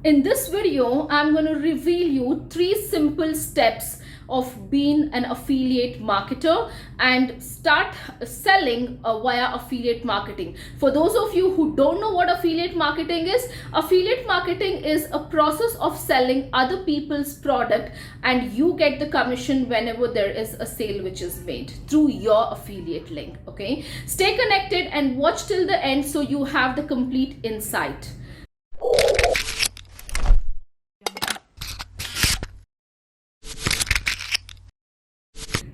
In this video, I'm going to reveal you 3 simple steps of being an affiliate marketer and start selling via affiliate marketing. For those of you who don't know what affiliate marketing is a process of selling other people's product and you get the commission whenever there is a sale which is made through your affiliate link. Okay, stay connected and watch till the end so you have the complete insight.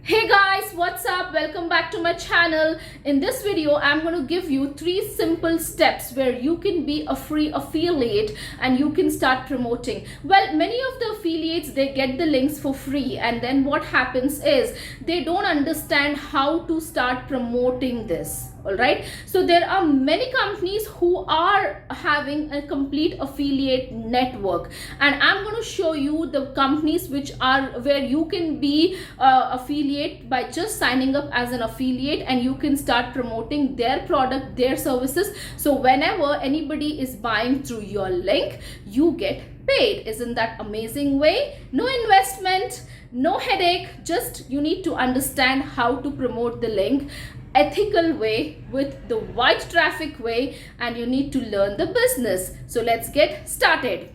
Hey guys, what's up? Welcome back to my channel. In this video, I'm going to give you 3 simple steps where you can be a free affiliate and you can start promoting. Well, many of the affiliates, they get the links for free, and then what happens is they don't understand how to start promoting this. All right, so there are many companies who are having a complete affiliate network, and I'm going to show you the companies which are where you can be affiliate by just signing up as an affiliate, and you can start promoting their product, their services. So whenever anybody is buying through your link, you get paid. Isn't that amazing way? No investment, no headache, just you need to understand how to promote the link ethical way with the white traffic way, and you need to learn the business. So let's get started.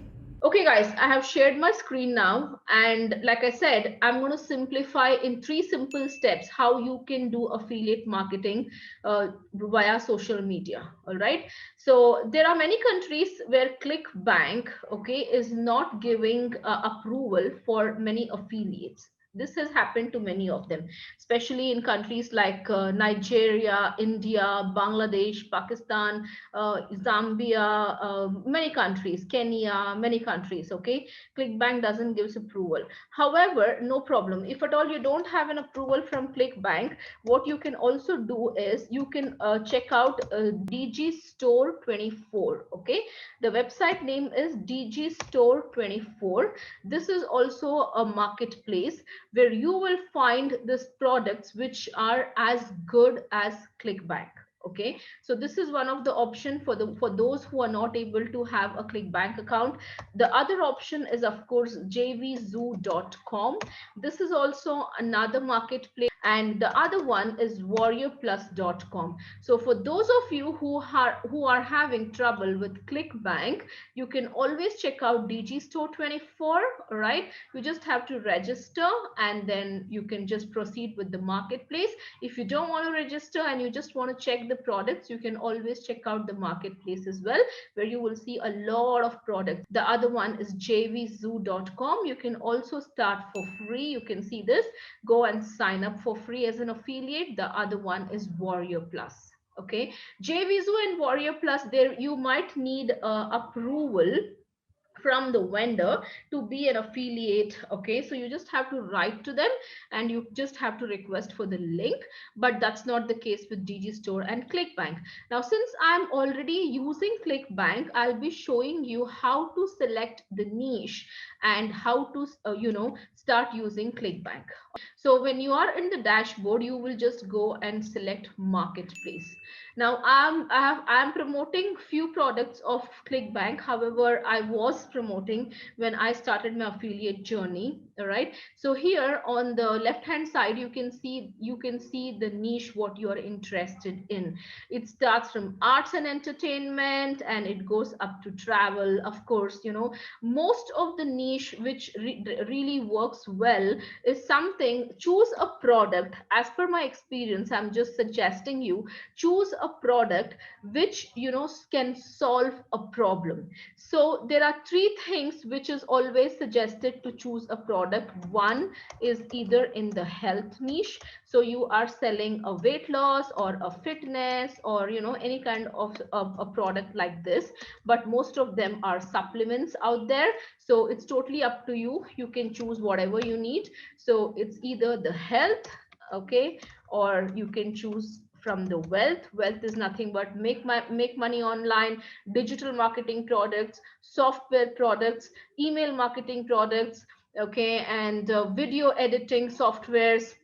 Okay guys, I have shared my screen now, and like I said, I'm going to simplify in 3 simple steps how you can do affiliate marketing via social media. All right, so there are many countries where Clickbank, okay, is not giving approval for many affiliates. This has happened to many of them, especially in countries like Nigeria, India, Bangladesh, Pakistan, Zambia, many countries, Kenya, many countries. Okay, Clickbank doesn't give approval. However, no problem. If at all you don't have an approval from Clickbank, what you can also do is you can check out DG Store 24. Okay, the website name is DG Store 24. This is also a marketplace where you will find these products which are as good as Clickbank. Okay, so this is one of the option for those who are not able to have a Clickbank account. The other option is of course jvzoo.com. This is also another marketplace, and the other one is warriorplus.com. So for those of you who are having trouble with Clickbank, you can always check out DG Store 24. All right, you just have to register and then you can just proceed with the marketplace. If you don't want to register and you just want to check the products, you can always check out the marketplace as well, where you will see a lot of products. The other one is jvzoo.com. You can also start for free. You can see this, go and sign up for free as an affiliate. The other one is Warrior Plus. Okay, jvzoo and Warrior Plus, there you might need approval from the vendor to be an affiliate. Okay, so you just have to write to them and you just have to request for the link, but that's not the case with DG Store and Clickbank. Now since I'm already using Clickbank, I'll be showing you how to select the niche and how to start using Clickbank. So when you are in the dashboard, you will just go and select marketplace. Now I'm promoting few products of Clickbank. However, I was promoting when I started my affiliate journey. All right, so here on the left hand side you can see the niche what you are interested in. It starts from arts and entertainment and it goes up to travel. Of course, most of the niche which really works well is something. Choose a product. As per my experience, I'm just suggesting you choose a product which can solve a problem. So there are 3 things which is always suggested to choose a product. One is either in the health niche, so you are selling a weight loss or a fitness or any kind of a product like this, but most of them are supplements out there, so it's totally up to you. You can choose whatever you need. So it's either the health, okay, or you can choose from the wealth is nothing but make money online, digital marketing products, software products, email marketing products, okay, and video editing softwares,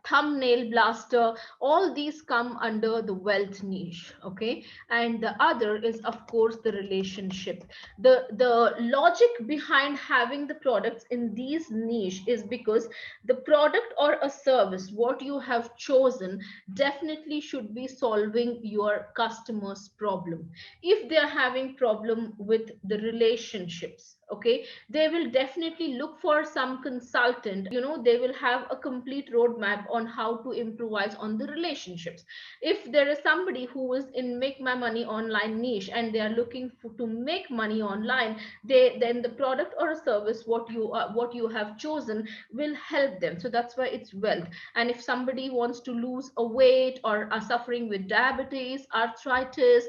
thumbnail blaster, all these come under the wealth niche. Okay, and the other is of course the relationship. The logic behind having the products in these niche is because the product or a service what you have chosen definitely should be solving your customers problem. If they are having problem with the relationships, okay, they will definitely look for some consultant. They will have a complete roadmap on how to improvise on the relationships. If there is somebody who is in make my money online niche and they are looking to make money online, then the product or a service what you have chosen will help them. So that's why it's wealth. And if somebody wants to lose a weight or are suffering with diabetes, arthritis,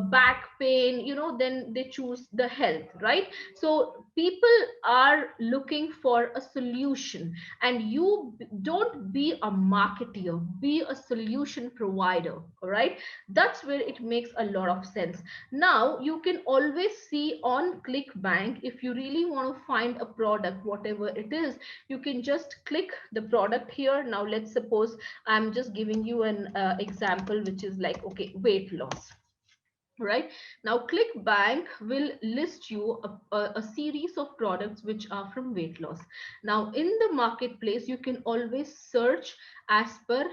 back pain, then they choose the health, right? So people are looking for a solution, and you don't be a marketer, be a solution provider. All right, that's where it makes a lot of sense. Now you can always see on Clickbank, if you really want to find a product whatever it is, you can just click the product here. Now let's suppose I'm just giving you an example, which is like, okay, weight loss. Right, now Clickbank will list you a series of products which are from weight loss. Now in the marketplace you can always search as per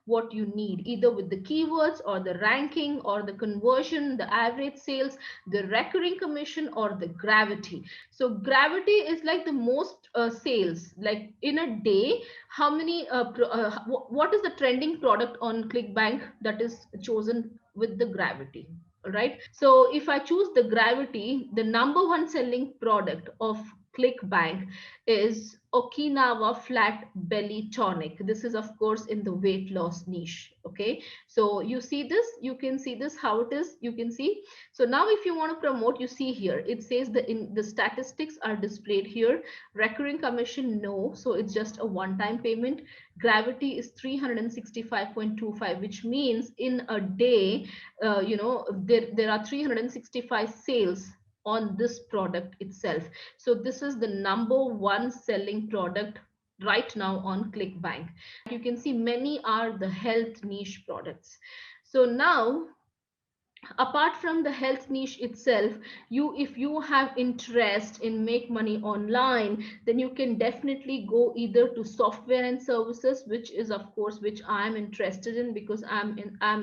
what you need, either with the keywords or the ranking or the conversion, the average sales, the recurring commission, or the gravity. So gravity is like the most sales, like in a day, how many what is the trending product on Clickbank that is chosen with the gravity. All right, so if I choose the gravity, the number one selling product of Clickbank is Okinawa flat belly tonic. This is of course in the weight loss niche. Okay, so you see this, you can see this how it is, you can see. So now if you want to promote, you see here it says the statistics are displayed here. Recurring commission, no, so it's just a one time payment. Gravity is 365.25, which means in a day, there are 365 sales on this product itself. So this is the number one selling product right now on Clickbank. You can see many are the health niche products. So now, apart from the health niche itself, if you have interest in make money online, then you can definitely go either to software and services, which is of course which I'm interested in, because I'm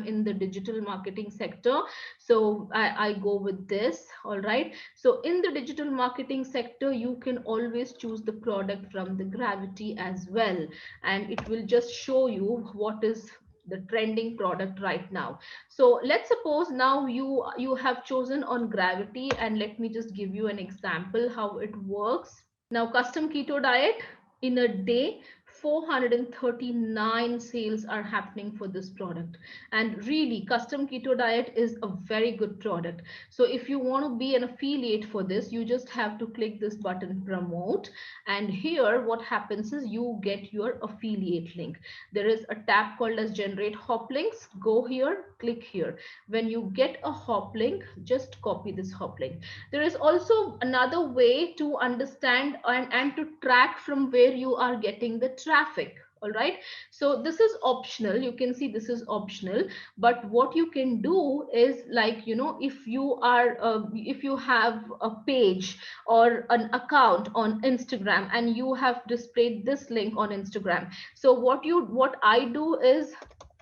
in the digital marketing sector. So I go with this. All right, so in the digital marketing sector you can always choose the product from the gravity as well, and it will just show you what is the trending product right now. So let's suppose now you have chosen on gravity, and let me just give you an example how it works. Now custom keto diet, in a day 439 sales are happening for this product. And really custom keto diet is a very good product. So if you want to be an affiliate for this, you just have to click this button promote, and here what happens is you get your affiliate link. There is a tab called as generate hop links. Go here, click here. When you get a hop link, just copy this hop link. There is also another way to understand and to track from where you are getting the traffic. All right, so this is optional, you can see this is optional. But what you can do is, like, if you have a page or an account on Instagram and you have displayed this link on Instagram, so what I do is,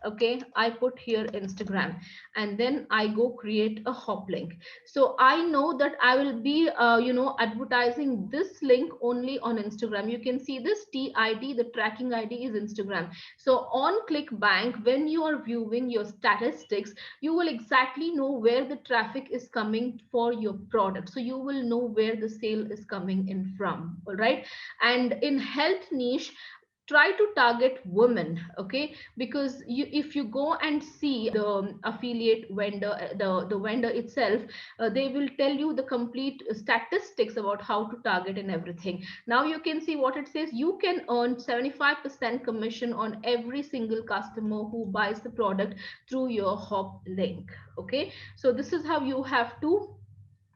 okay, I put here Instagram, and then I go create a hop link. So I know that I will be advertising this link only on Instagram. You can see this TID, the tracking ID is Instagram. So on Clickbank, when you are viewing your statistics, you will exactly know where the traffic is coming for your product, so you will know where the sale is coming in from. All right, and in health niche, try to target women. Okay, because if you go and see the affiliate vendor, the vendor itself, they will tell you the complete statistics about how to target and everything. Now you can see what it says: you can earn 75% commission on every single customer who buys the product through your hop link. Okay, so this is how you have to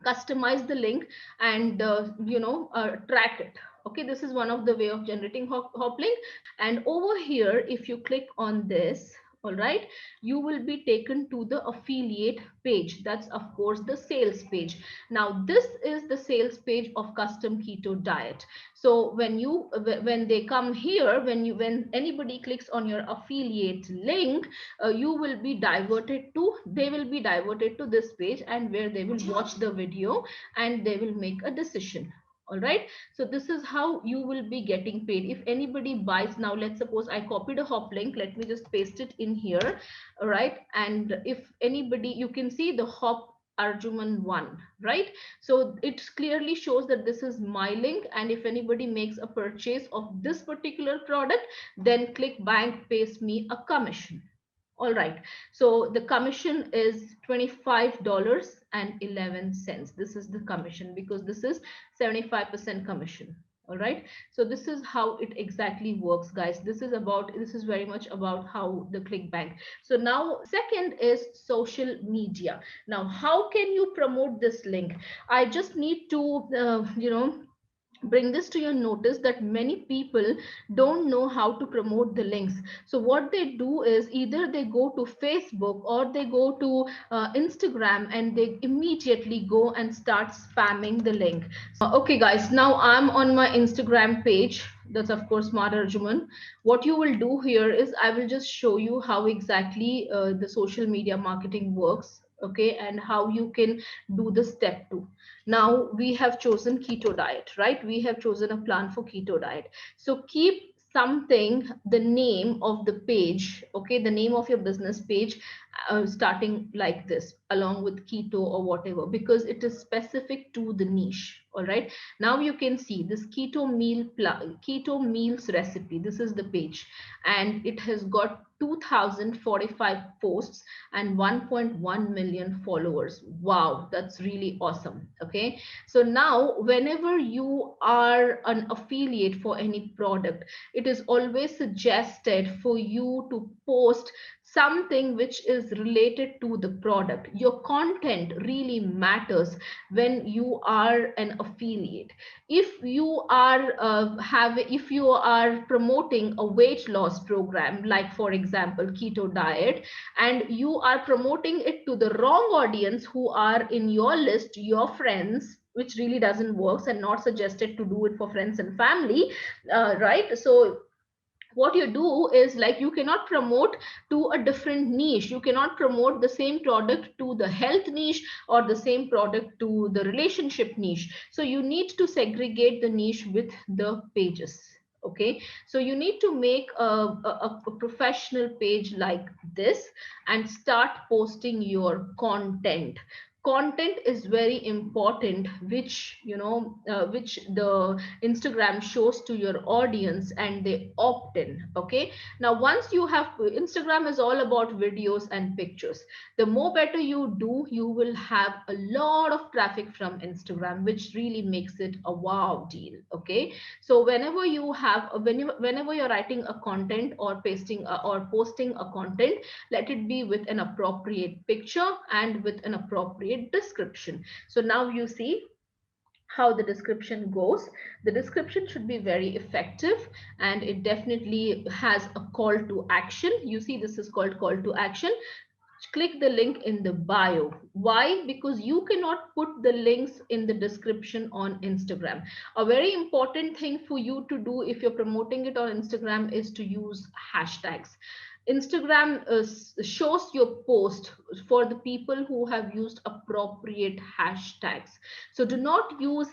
customize the link and track it. Okay, this is one of the way of generating hop link. And over here, if you click on this, all right, you will be taken to the affiliate page. That's of course the sales page. Now this is the sales page of custom keto diet. So when they come here, when anybody clicks on your affiliate link, they will be diverted to this page, and where they will watch the video and they will make a decision. All right, so this is how you will be getting paid if anybody buys. Now let's suppose I copied a hop link, let me just paste it in here. All right, and if anybody, you can see the hop Arjuman 1, right? So it clearly shows that this is my link, and if anybody makes a purchase of this particular product, then Clickbank pays me a commission. All right, so the commission is $25.11. This is the commission, because this is 75% commission. All right, so this is how it exactly works, guys. This is very much about how the Clickbank. So now second is social media. Now how can you promote this link? I just need to bring this to your notice that many people don't know how to promote the links. So what they do is either they go to Facebook or they go to Instagram, and they immediately go and start spamming the link. Okay guys, now I'm on my Instagram page. That's of course Smart Arjuman. What you will do here is I will just show you how exactly the social media marketing works, okay, and how you can do the step 2. Now we have chosen keto diet, right? We have chosen a plan for keto diet. So keep something, the name of the page, okay, the name of your business page, starting like this, along with keto or whatever, because it is specific to the niche. All right, now you can see this keto meals recipe. This is the page, and it has got 2045 posts and 1.1 million followers. Wow, that's really awesome. Okay, so now whenever you are an affiliate for any product, it is always suggested for you to post something which is related to the product. Your content really matters when you are an affiliate. If you are promoting a weight loss program, like for example keto diet, and you are promoting it to the wrong audience who are in your list, your friends, which really doesn't work, and not suggested to do it for friends and family, right? So what you do is, like, you cannot promote to a different niche. You cannot promote the same product to the health niche or the same product to the relationship niche. So you need to segregate the niche with the pages. Okay, so you need to make a professional page like this and start posting your content is very important, which the Instagram shows to your audience, and they opt in. Okay, now once you have, Instagram is all about videos and pictures. The more better you do, you will have a lot of traffic from Instagram, which really makes it a wow deal. Okay, so whenever you're writing a content or pasting or posting a content, let it be with an appropriate picture and with an appropriate description. So now you see how the description goes. The description should be very effective, and it definitely has a call to action. You see, this is called call to action. Click the link in the bio. Why? Because you cannot put the links in the description on Instagram. A very important thing for you to do if you're promoting it on Instagram is to use hashtags. Instagram shows your post for the people who have used appropriate hashtags. So do not use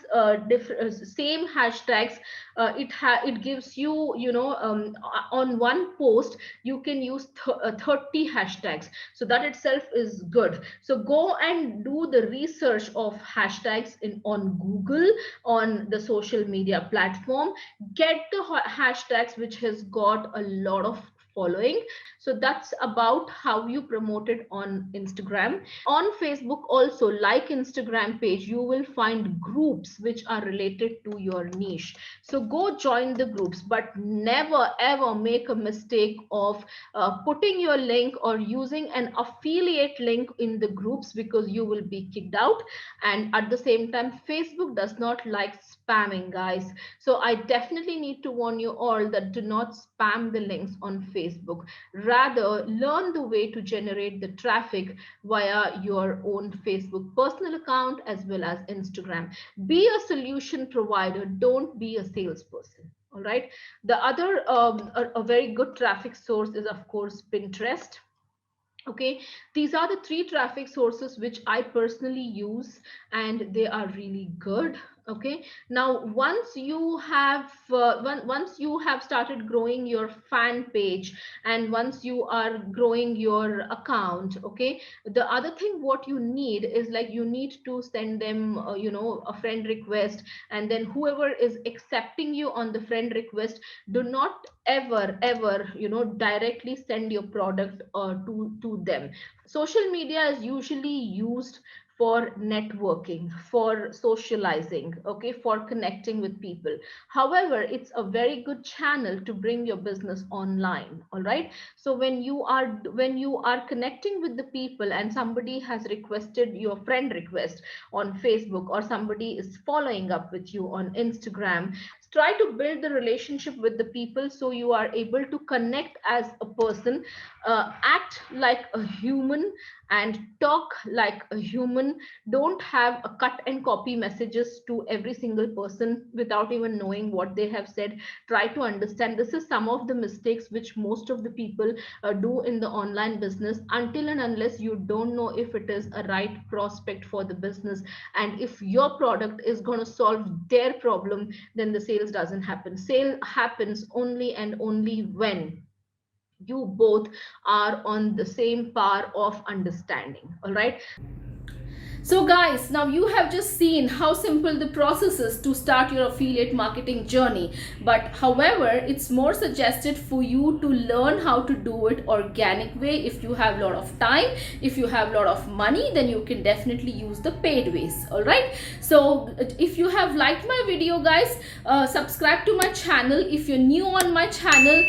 same hashtags. It gives you, on one post you can use 30 hashtags. So that itself is good. So go and do the research of hashtags on Google, on the social media platform. Get the hashtags which has got a lot of following. So that's about how you promote it on Instagram. On Facebook also, like Instagram page, you will find groups which are related to your niche. So go join the groups, but never ever make a mistake of putting your link or using an affiliate link in the groups, because you will be kicked out. And at the same time, Facebook does not like spamming, guys. So I definitely need to warn you all that do not spam the links on Facebook. Rather, learn the way to generate the traffic via your own Facebook personal account as well as Instagram. Be a solution provider, don't be a salesperson. All right. The other a very good traffic source is, of course, Pinterest. Okay, these are the three traffic sources which I personally use, and they are really good. Okay, now once you have started growing your fan page, and once you are growing your account, okay, the other thing what you need is, like, you need to send them a friend request, and then whoever is accepting you on the friend request, do not ever directly send your product to them. Social media is usually used for networking, for socializing, okay, for connecting with people. However, it's a very good channel to bring your business online. All right, so when you are connecting with the people, and somebody has requested your friend request on Facebook, or somebody is following up with you on Instagram, try to build the relationship with the people, so you are able to connect as a person, act like a human, and talk like a human. Don't have a cut and copy messages to every single person without even knowing what they have said. Try to understand. This is some of the mistakes which most of the people do in the online business, until and unless you don't know if it is a right prospect for the business, and if your product is going to solve their problem, then the sales doesn't happen. Sale happens only and only when you both are on the same par of understanding. All right. So guys, now you have just seen how simple the process is to start your affiliate marketing journey. But however, it's more suggested for you to learn how to do it organic way. If you have a lot of time, if you have a lot of money, then you can definitely use the paid ways. All right. So if you have liked my video, guys, subscribe to my channel. If you're new on my channel,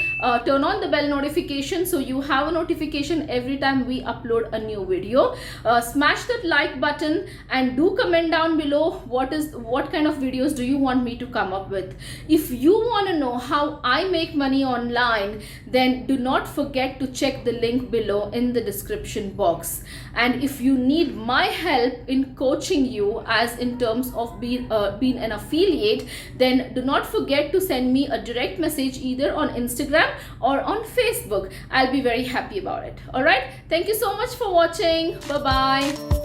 turn on the bell notification so you have a notification every time we upload a new video. Smash that like button, and do comment down below what kind of videos do you want me to come up with. If you want to know how I make money online, then do not forget to check the link below in the description box. And if you need my help in coaching you as in terms of being an affiliate, then do not forget to send me a direct message either on Instagram or on Facebook. I'll be very happy about it. All right, thank you so much for watching. Bye bye.